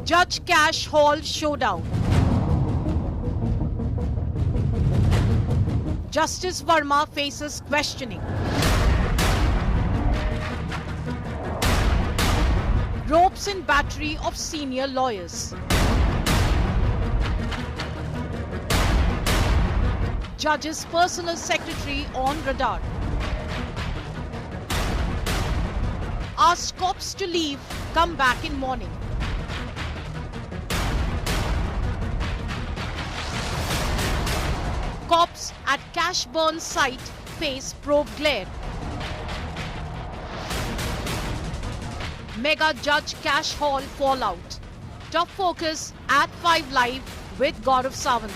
Judge Cash Hall showdown. Justice Verma faces questioning. Ropes in battery of senior lawyers. Judge's personal secretary on radar. Asked cops to leave, come back in morning. Cops at Cashburn site face probe glare. Mega Judge Cash Hall fallout. Top focus at 5 Live with Gaurav Sawant.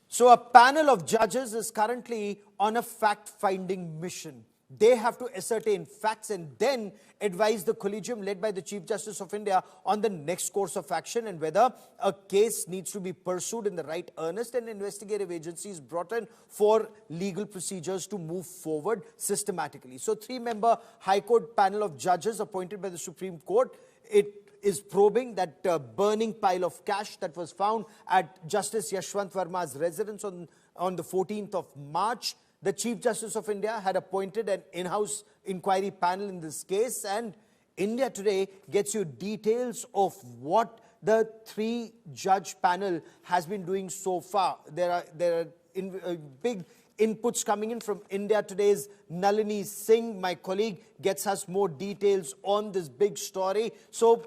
So a panel of judges is currently on a fact-finding mission. They have to ascertain facts and then advise the collegium led by the Chief Justice of India on the next course of action and whether a case needs to be pursued in the right earnest and investigative agencies brought in for legal procedures to move forward systematically. So 3-member High Court panel of judges appointed by the Supreme Court, it is probing that burning pile of cash that was found at Justice Yashwant Verma's residence on the 14th of March. The Chief Justice of India had appointed an in-house inquiry panel in this case, and India Today gets you details of what the 3-judge panel has been doing so far. There are big inputs coming in from India Today's Nalini Singh. My colleague gets us more details on this big story. So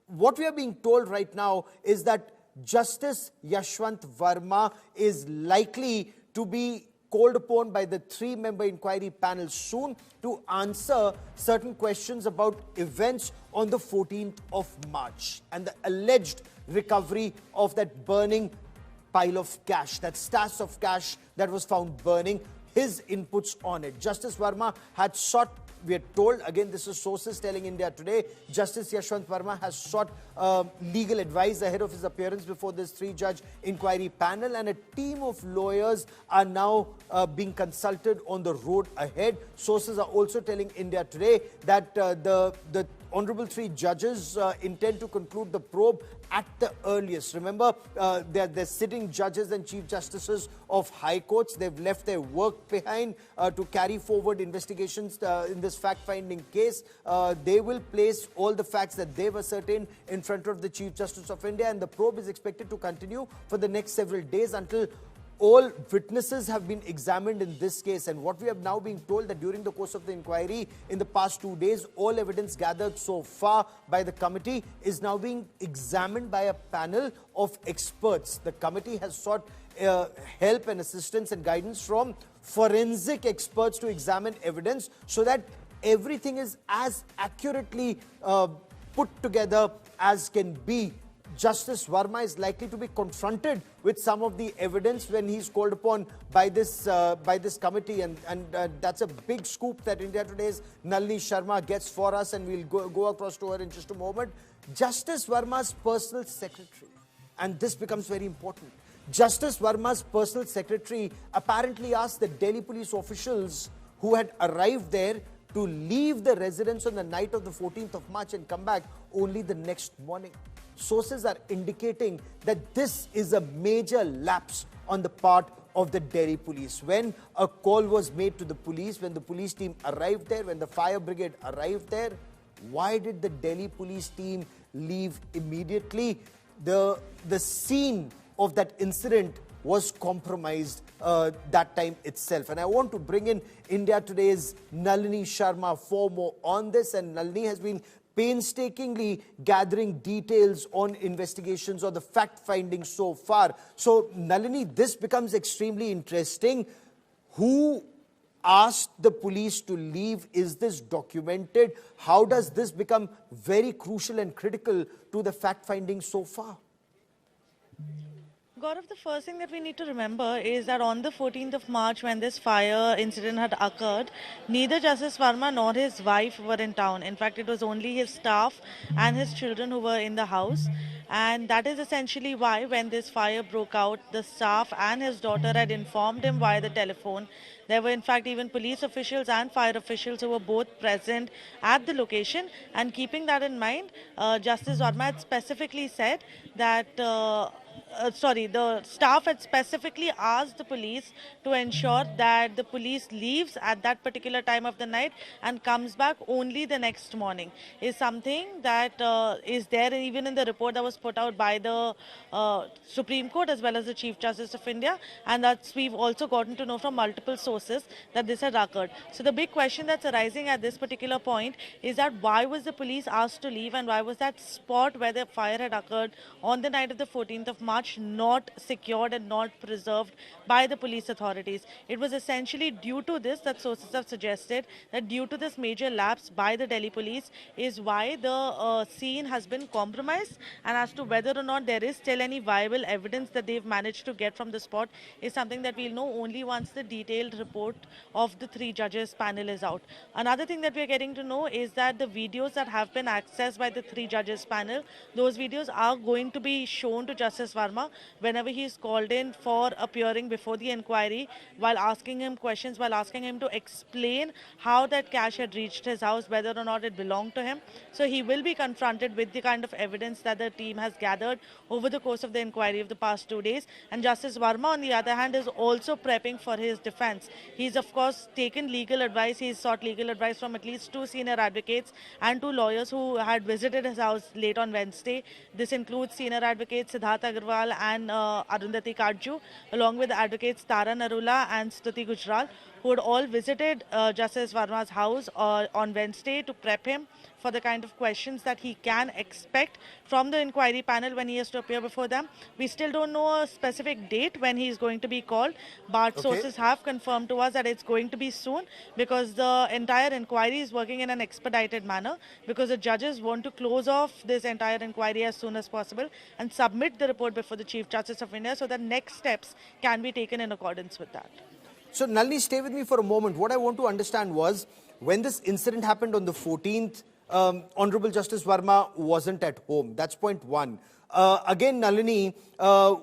what we are being told right now is that Justice Yashwant Verma is likely to be called upon by the 3-member inquiry panel soon to answer certain questions about events on the 14th of March and the alleged recovery of that burning pile of cash, that stash of cash that was found burning, his inputs on it. Justice Verma had sought, we are told, again this is sources telling India Today, Justice Yashwant Verma has sought legal advice ahead of his appearance before this 3-judge inquiry panel, and a team of lawyers are now being consulted on the road ahead. Sources are also telling India Today that the Honorable 3 judges intend to conclude the probe at the earliest. Remember, they're sitting judges and chief justices of high courts. They've left their work behind to carry forward investigations in this fact-finding case. They will place all the facts that they've ascertained in front of the Chief Justice of India, and the probe is expected to continue for the next several days until all witnesses have been examined in this case. And what we have now been told that during the course of the inquiry in the past 2 days, all evidence gathered so far by the committee is now being examined by a panel of experts. The committee has sought help and assistance and guidance from forensic experts to examine evidence so that everything is as accurately put together as can be. Justice Verma is likely to be confronted with some of the evidence when he's called upon by this committee, and that's a big scoop that India Today's Nalini Sharma gets for us, and we'll go across to her in just a moment. Justice Verma's personal secretary, and this becomes very important. Justice Verma's personal secretary apparently asked the Delhi police officials who had arrived there to leave the residence on the night of the 14th of March and come back only the next morning. Sources are indicating that this is a major lapse on the part of the Delhi police. When a call was made to the police, when the police team arrived there, when the fire brigade arrived there, why did the Delhi police team leave immediately? The scene of that incident was compromised that time itself. And I want to bring in India Today's Nalini Sharma for more on this. And Nalini has been painstakingly gathering details on investigations or the fact-finding so far. So, Nalini, this becomes extremely interesting. Who asked the police to leave? Is this documented? How does this become very crucial and critical to the fact-finding so far? Gaurav, the first thing that we need to remember is that on the 14th of March, when this fire incident had occurred, neither Justice Verma nor his wife were in town. In fact, it was only his staff and his children who were in the house. And that is essentially why, when this fire broke out, the staff and his daughter had informed him via the telephone. There were, in fact, even police officials and fire officials who were both present at the location. And keeping that in mind, Justice Verma had specifically said that. The staff had specifically asked the police to ensure that the police leaves at that particular time of the night and comes back only the next morning. Is something that is there even in the report that was put out by the Supreme Court as well as the Chief Justice of India, and that's we've also gotten to know from multiple sources that this had occurred. So the big question that's arising at this particular point is that why was the police asked to leave, and why was that spot where the fire had occurred on the night of the 14th of March not secured and not preserved by the police authorities? It was essentially due to this that sources have suggested that due to this major lapse by the Delhi police is why the scene has been compromised, and as to whether or not there is still any viable evidence that they've managed to get from the spot is something that we'll know only once the detailed report of the three judges panel is out. Another thing that we're getting to know is that the videos that have been accessed by the three judges panel, those videos are going to be shown to Justice Verma whenever he is called in for appearing before the inquiry, while asking him questions, while asking him to explain how that cash had reached his house, whether or not it belonged to him. So he will be confronted with the kind of evidence that the team has gathered over the course of the inquiry of the past 2 days. And Justice Verma, on the other hand, is also prepping for his defense. He's, of course, taken legal advice. He's sought legal advice from at least 2 senior advocates and 2 lawyers who had visited his house late on Wednesday. This includes senior advocates Siddharth Agarwal and Arundhati Kadju, along with advocates Tara Narula and Stuti Gujral, who had all visited Justice Verma's house on Wednesday to prep him for the kind of questions that he can expect from the inquiry panel when he has to appear before them. We still don't know a specific date when he is going to be called, but sources have confirmed to us that it's going to be soon, because the entire inquiry is working in an expedited manner, because the judges want to close off this entire inquiry as soon as possible and submit the report before the Chief Justice of India so that next steps can be taken in accordance with that. So, Nalini, stay with me for a moment. What I want to understand was, when this incident happened on the 14th, Honorable Justice Verma wasn't at home. That's point one. Again, Nalini,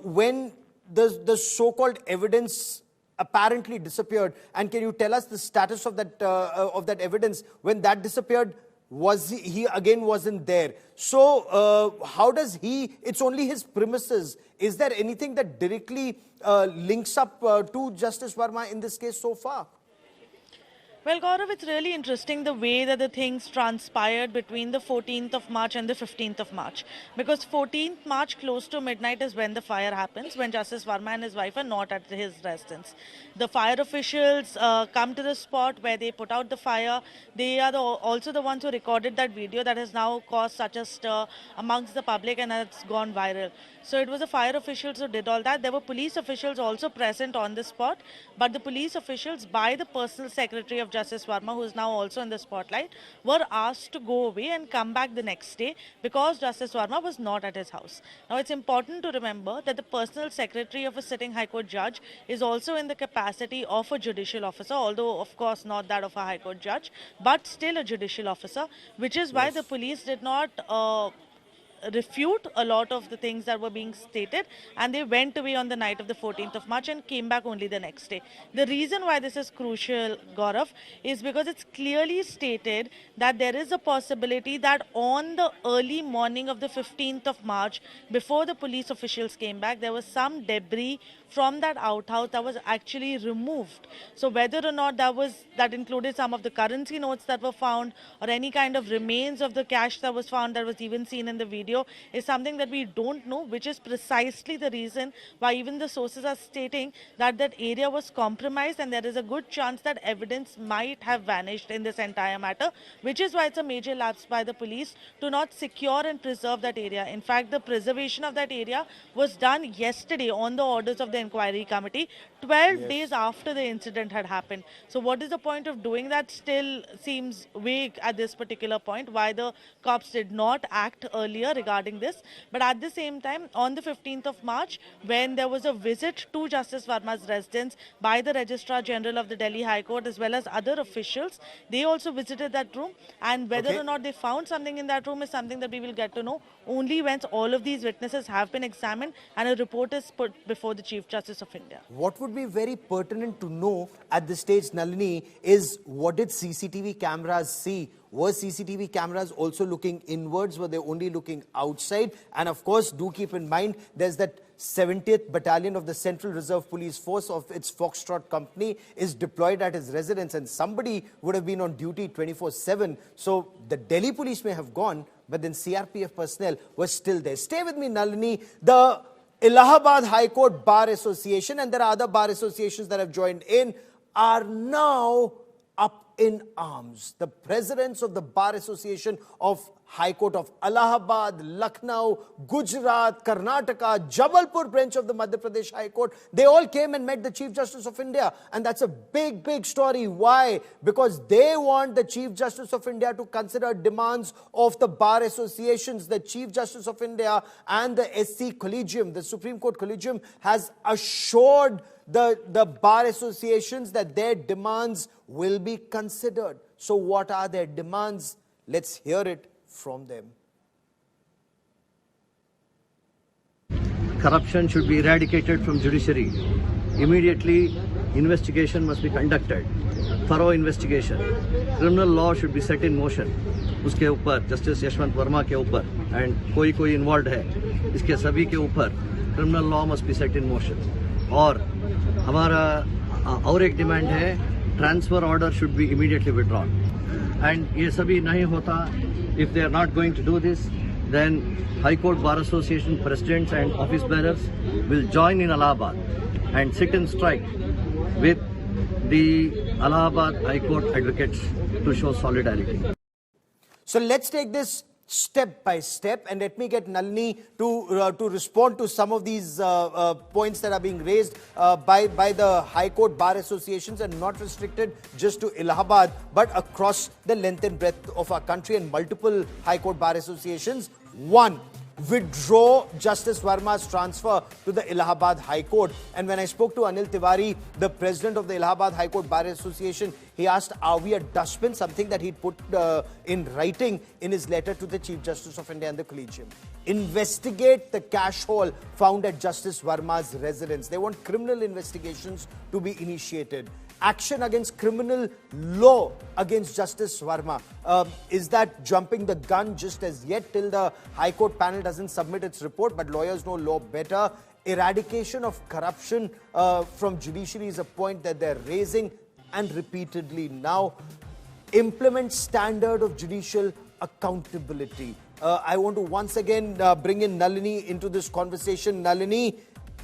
when the so-called evidence apparently disappeared, and can you tell us the status of that evidence? When that disappeared, was he again wasn't there? So how does it's only his premises. Is there anything that directly links up to Justice Verma in this case so far? Well, Gaurav, it's really interesting the way that the things transpired between the 14th of March and the 15th of March. Because 14th March, close to midnight, is when the fire happens, when Justice Verma and his wife are not at his residence. The fire officials come to the spot where they put out the fire. They are also the ones who recorded that video that has now caused such a stir amongst the public and has gone viral. So it was the fire officials who did all that. There were police officials also present on the spot, but the police officials, by the personal secretary of Justice Verma, who is now also in the spotlight, were asked to go away and come back the next day because Justice Verma was not at his house. Now, it's important to remember that the personal secretary of a sitting High Court judge is also in the capacity of a judicial officer, although, of course, not that of a High Court judge, but still a judicial officer, which is why the police did not refute a lot of the things that were being stated, and they went away on the night of the 14th of March and came back only the next day. The reason why this is crucial, Gaurav, is because it's clearly stated that there is a possibility that on the early morning of the 15th of March, before the police officials came back, there was some debris from that outhouse that was actually removed. So whether or not that included some of the currency notes that were found or any kind of remains of the cash that was found that was even seen in the video is something that we don't know, which is precisely the reason why even the sources are stating that that area was compromised and there is a good chance that evidence might have vanished in this entire matter, which is why it's a major lapse by the police to not secure and preserve that area. In fact, the preservation of that area was done yesterday on the orders of the Inquiry Committee 12 days after the incident had happened. So what is the point of doing that? Still seems vague at this particular point, why the cops did not act earlier regarding this. But at the same time, on the 15th of March, when there was a visit to Justice Verma's residence by the Registrar General of the Delhi High Court as well as other officials, they also visited that room, and whether or not they found something in that room is something that we will get to know only once all of these witnesses have been examined and a report is put before the Chief Justice of India. What would be very pertinent to know at this stage, Nalini, is what did CCTV cameras see? Were CCTV cameras also looking inwards? Were they only looking outside? And of course, do keep in mind, there's that 70th Battalion of the Central Reserve Police Force of its Foxtrot company is deployed at his residence, and somebody would have been on duty 24/7. So the Delhi police may have gone, but then CRPF personnel were still there. Stay with me, Nalini. The Allahabad High Court Bar Association, and there are other bar associations that have joined in, are now up in arms. The presidents of the Bar Association of High Court of Allahabad, Lucknow, Gujarat, Karnataka, Jabalpur branch of the Madhya Pradesh High Court, they all came and met the Chief Justice of India. And that's a big, big story. Why? Because they want the Chief Justice of India to consider demands of the bar associations. The Chief Justice of India and the SC Collegium, the Supreme Court Collegium, has assured the bar associations that their demands will be considered. So what are their demands? Let's hear it from them. Corruption should be eradicated from judiciary. Immediately, investigation must be conducted. Thorough investigation. Criminal law should be set in motion. उसके ऊपर justice Yashwant Verma के ऊपर and कोई involve है, इसके सभी के ऊपर criminal law must be set in motion. और हमारा और एक डिमांड है, transfer order should be immediately withdrawn. And ये सभी नहीं होता, if they are not going to do this, then High Court Bar Association presidents and office bearers will join in Allahabad and sit and strike with the Allahabad High Court advocates to show solidarity. So let's take this step by step, and let me get Nalini to respond to some of these points that are being raised by the High Court Bar Associations, and not restricted just to Allahabad but across the length and breadth of our country, and multiple High Court Bar Associations. One, withdraw Justice Verma's transfer to the Allahabad High Court. And when I spoke to Anil Tiwari, the president of the Allahabad High Court Bar Association, he asked, are we a dustbin? Something that he'd put in writing in his letter to the Chief Justice of India and the Collegium. Investigate the cash haul found at Justice Verma's residence. They want criminal investigations to be initiated. Action against criminal law against Justice Verma. Is that jumping the gun just as yet till the High Court panel doesn't submit its report? But lawyers know law better. Eradication of corruption from judiciary is a point that they're raising, and repeatedly now. Implement standard of judicial accountability. I want to once again bring in Nalini into this conversation. Nalini,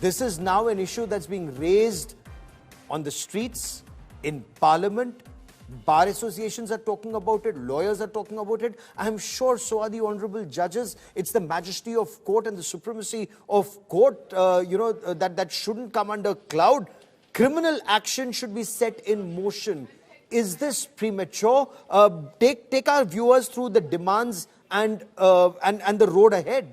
this is now an issue that's being raised on the streets, in Parliament. Bar associations are talking about it, lawyers are talking about it. I'm sure so are the honorable judges. It's the majesty of court and the supremacy of court, that shouldn't come under cloud. Criminal action should be set in motion. Is this premature? Take our viewers through the demands and the road ahead.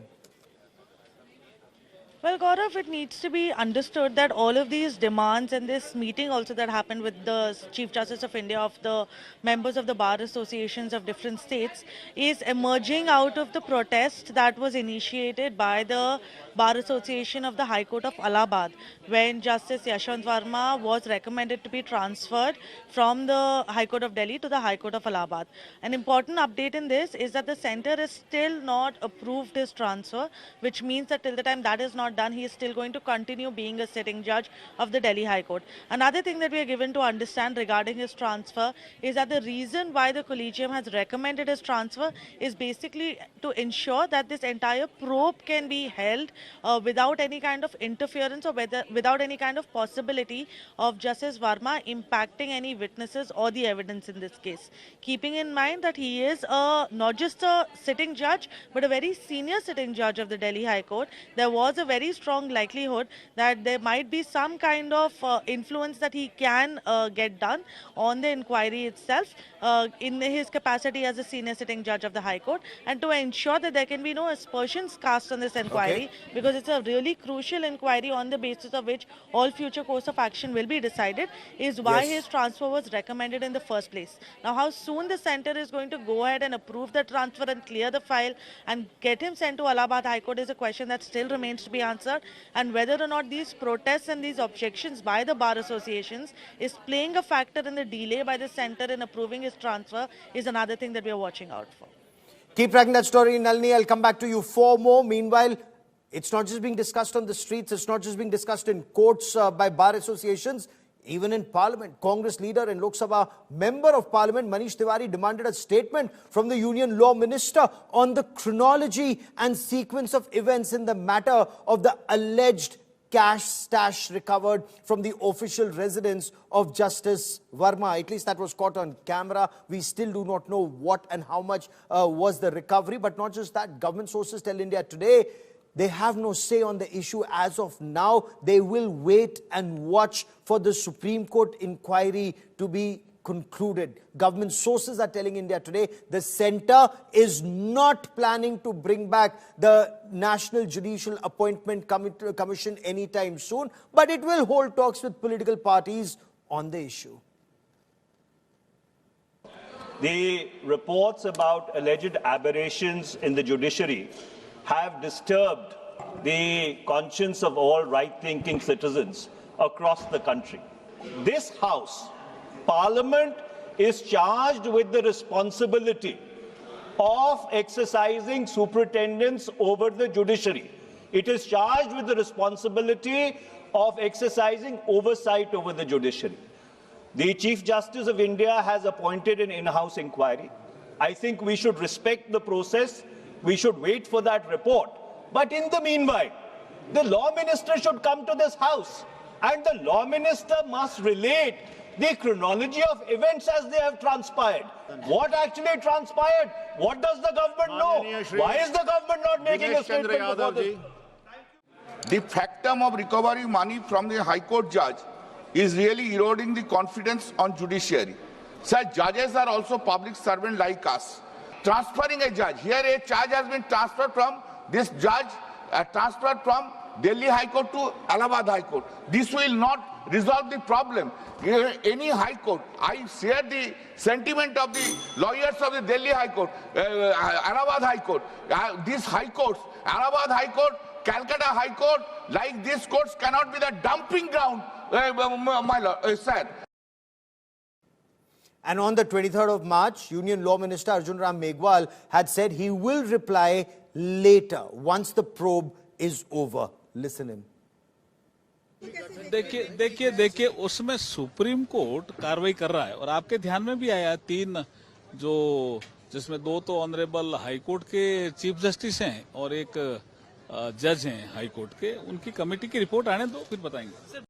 Well, Gaurav, it needs to be understood that all of these demands and this meeting also that happened with the Chief Justice of India, of the members of the bar associations of different states, is emerging out of the protest that was initiated by the Bar Association of the High Court of Allahabad when Justice Yashwant Verma was recommended to be transferred from the High Court of Delhi to the High Court of Allahabad. An important update in this is that the centre is still not approved his transfer, which means that till the time that is not done, he is still going to continue being a sitting judge of the Delhi High Court. Another thing that we are given to understand regarding his transfer is that the reason why the Collegium has recommended his transfer is basically to ensure that this entire probe can be held without any kind of interference or without any kind of possibility of Justice Verma impacting any witnesses or the evidence in this case. Keeping in mind that he is not just a sitting judge, but a very senior sitting judge of the Delhi High Court, there was a very strong likelihood that there might be some kind of influence that he can get done on the inquiry itself in his capacity as a senior sitting judge of the High Court, and to ensure that there can be no aspersions cast on this inquiry, because it's a really crucial inquiry on the basis of which all future course of action will be decided, is why his transfer was recommended in the first place. Now, how soon the centre is going to go ahead and approve the transfer and clear the file and get him sent to Allahabad High Court is a question that still remains to be answered, and whether or not these protests and these objections by the bar associations is playing a factor in the delay by the centre in approving his transfer is another thing that we are watching out for. Keep tracking that story, Nalini. I'll come back to you for more. Meanwhile, it's not just being discussed on the streets, it's not just being discussed in courts by bar associations. Even in Parliament, Congress leader and Lok Sabha member of Parliament Manish Tiwari demanded a statement from the Union Law Minister on the chronology and sequence of events in the matter of the alleged cash stash recovered from the official residence of Justice Verma. At least that was caught on camera. We still do not know what and how much was the recovery. But not just that, government sources tell India Today they have no say on the issue as of now. They will wait and watch for the Supreme Court inquiry to be concluded. Government sources are telling India Today the centre is not planning to bring back the National Judicial Appointment Commission anytime soon, but it will hold talks with political parties on the issue. The reports about alleged aberrations in the judiciary have disturbed the conscience of all right-thinking citizens across the country. This House, Parliament, is charged with the responsibility of exercising superintendence over the judiciary. It is charged with the responsibility of exercising oversight over the judiciary. The Chief Justice of India has appointed an in-house inquiry. I think we should respect the process. We should wait for that report. But in the meanwhile, the Law Minister should come to this House, and the Law Minister must relate the chronology of events as they have transpired. What actually transpired? What does the government know? Why is the government not making a statement before this? The factum of recovery money from the High Court judge is really eroding the confidence on judiciary. Sir, judges are also public servants like us. Transferring a judge, here a charge has been transferred from this judge, transferred from Delhi High Court to Allahabad High Court. This will not resolve the problem. Any High Court, I share the sentiment of the lawyers of the Delhi High Court, Allahabad High Court. These High Courts, Allahabad High Court, Calcutta High Court, like these courts cannot be the dumping ground, my lord, sir. And on the 23rd of March, Union Law Minister Arjun Ram Meghwal had said he will reply later once the probe is over. Listen in. देखिए उसमें supreme court कार्रवाई कर रहा है और आपके ध्यान में भी आया 3 जो जिसमें 2 तो ऑनरेबल हाई कोर्ट के चीफ जस्टिस हैं और एक जज हैं हाई कोर्ट के, उनकी कमेटी की रिपोर्ट आने दो फिर बताएंगे.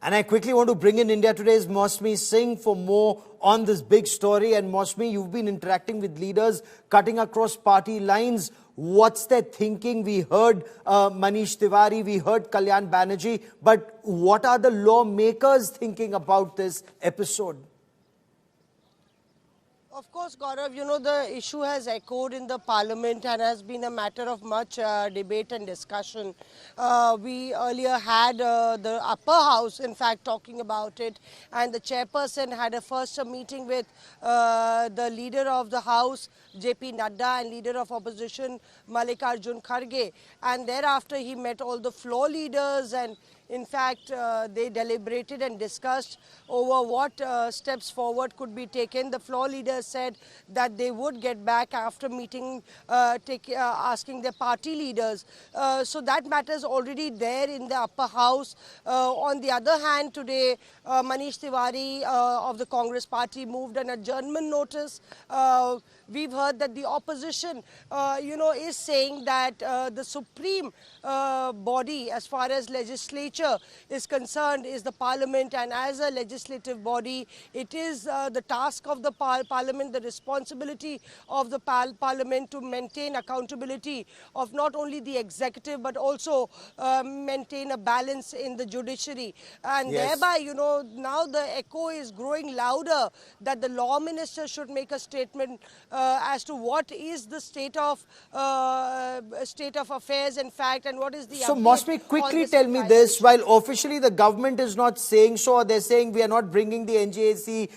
And I quickly want to bring in India Today's Mosmi Singh for more on this big story. And Mosmi, you've been interacting with leaders, cutting across party lines. What's their thinking? We heard Manish Tiwari, we heard Kalyan Banerjee. But what are the lawmakers thinking about this episode? Of course, Gaurav, you know, the issue has echoed in the parliament and has been a matter of much debate and discussion. We earlier had the upper house, in fact, talking about it, and the chairperson had a first meeting with the leader of the house, JP Nadda, and leader of opposition, Mallikarjun Kharge. And thereafter, he met all the floor leaders and In fact, they deliberated and discussed over what steps forward could be taken. The floor leaders said that they would get back after meeting, asking their party leaders. So that matter is already there in the upper house. On the other hand, today, Manish Tiwari of the Congress party moved an adjournment notice. We've heard that the opposition, is saying that the supreme body, as far as legislature is concerned, is the parliament, and as a legislative body, it is the task of the parliament, the responsibility of the parliament to maintain accountability of not only the executive but also maintain a balance in the judiciary. And thereby, now the echo is growing louder that the law minister should make a statement as to what is the state of affairs, in fact, and what is the So Mosmi, quickly tell me this, while officially the government is not saying so, or they're saying we are not bringing the NJAC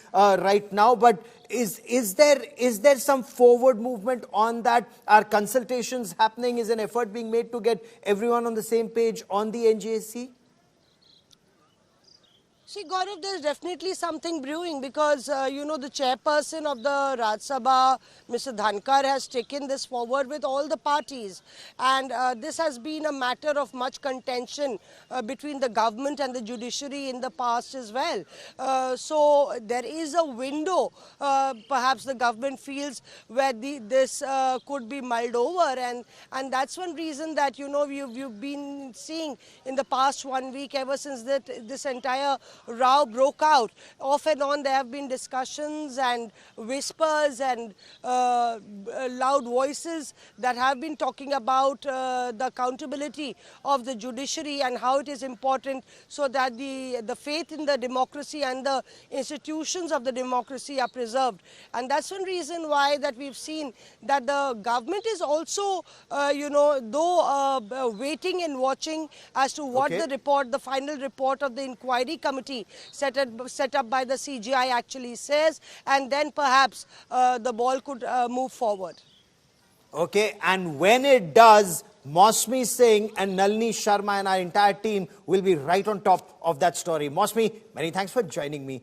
right now, but is there some forward movement on that? Are consultations happening? Is an effort being made to get everyone on the same page on the NJAC? See, Gaurav, there's definitely something brewing because, the chairperson of the Rajya Sabha, Mr. Dhankar, has taken this forward with all the parties. And this has been a matter of much contention between the government and the judiciary in the past as well. So there is a window, perhaps the government feels, where this could be mulled over. And that's one reason that, you've been seeing in the past 1 week, ever since this entire row broke out. Off and on there have been discussions and whispers and loud voices that have been talking about the accountability of the judiciary and how it is important so that the faith in the democracy and the institutions of the democracy are preserved. And that's one reason why that we've seen that the government is also, waiting and watching as to what the final report of the inquiry committee set up by the CGI actually says, and then perhaps the ball could move forward. Okay, and when it does, Mosmi Singh and Nalini Sharma and our entire team will be right on top of that story. Mosmi, many thanks for joining me.